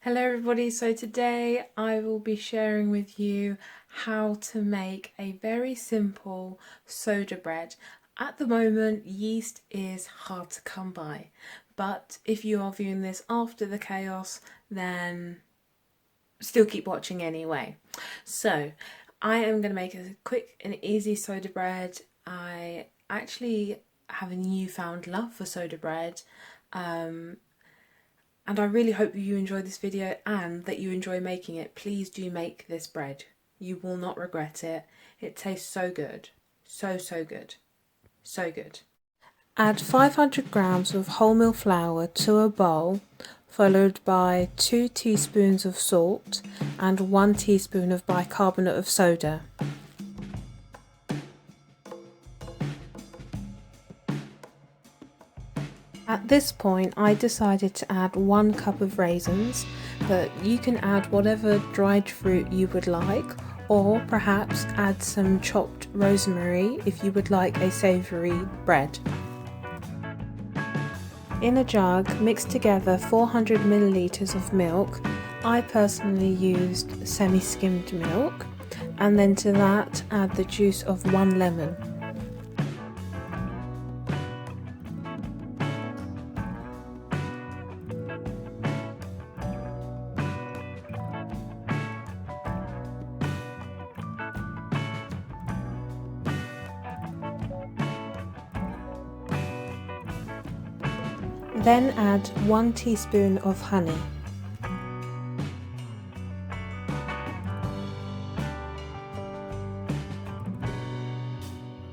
Hello everybody, so today I will be sharing with you how to make a very simple soda bread. At the moment yeast is hard to come by, but if you are viewing this after the chaos then still keep watching anyway. So I am going to make a quick and easy soda bread. I actually have a newfound love for soda bread. And I really hope you enjoy this video and that you enjoy making it. Please do make this bread. You will not regret it. It tastes so good. So good. So good. Add 500 grams of wholemeal flour to a bowl, followed by 2 teaspoons of salt and 1 teaspoon of bicarbonate of soda. At this point I decided to add 1 cup of raisins, but you can add whatever dried fruit you would like, or perhaps add some chopped rosemary if you would like a savoury bread. In a jug, mix together 400 millilitres of milk. I personally used semi-skimmed milk, and then to that add the juice of 1 lemon. Then add 1 teaspoon of honey.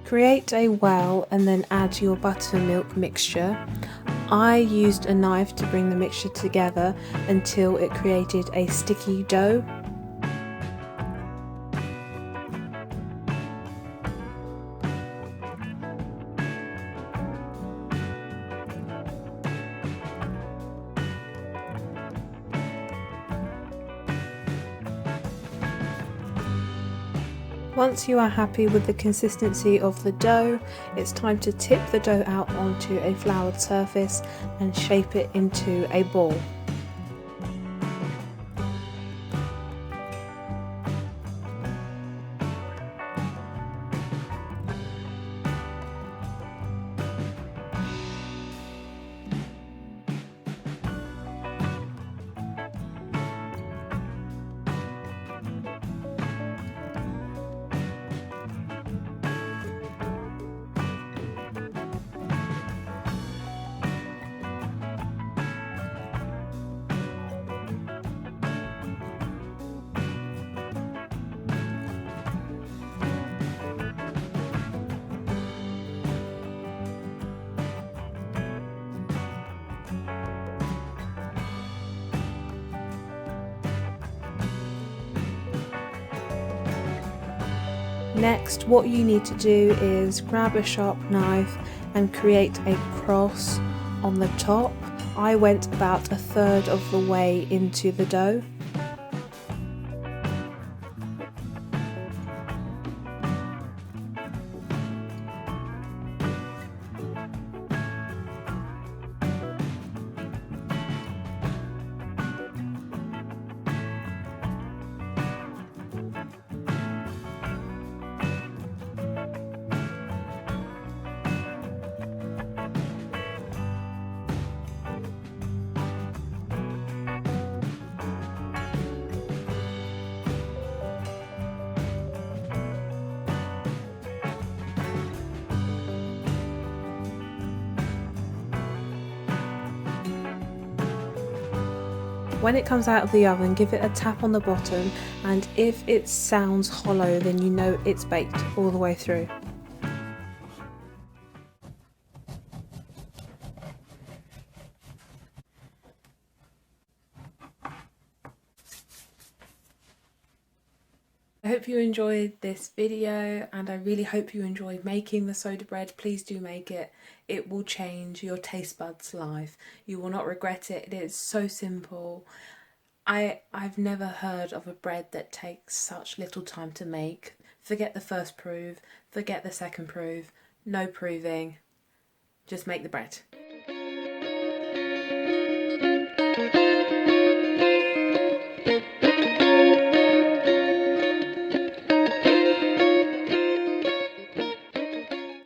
Create a well and then add your buttermilk mixture. I used a knife to bring the mixture together until it created a sticky dough. Once you are happy with the consistency of the dough, it's time to tip the dough out onto a floured surface and shape it into a ball. Next, what you need to do is grab a sharp knife and create a cross on the top. I went about 1/3 of the way into the dough. When it comes out of the oven, give it a tap on the bottom, and if it sounds hollow then you know it's baked all the way through. I hope you enjoyed this video, and I really hope you enjoyed making the soda bread. Please do make it. It will change your taste buds' life. You will not regret it. It is so simple. I've never heard of a bread that takes such little time to make. Forget the first proof, forget the second proof, no proving, just make the bread.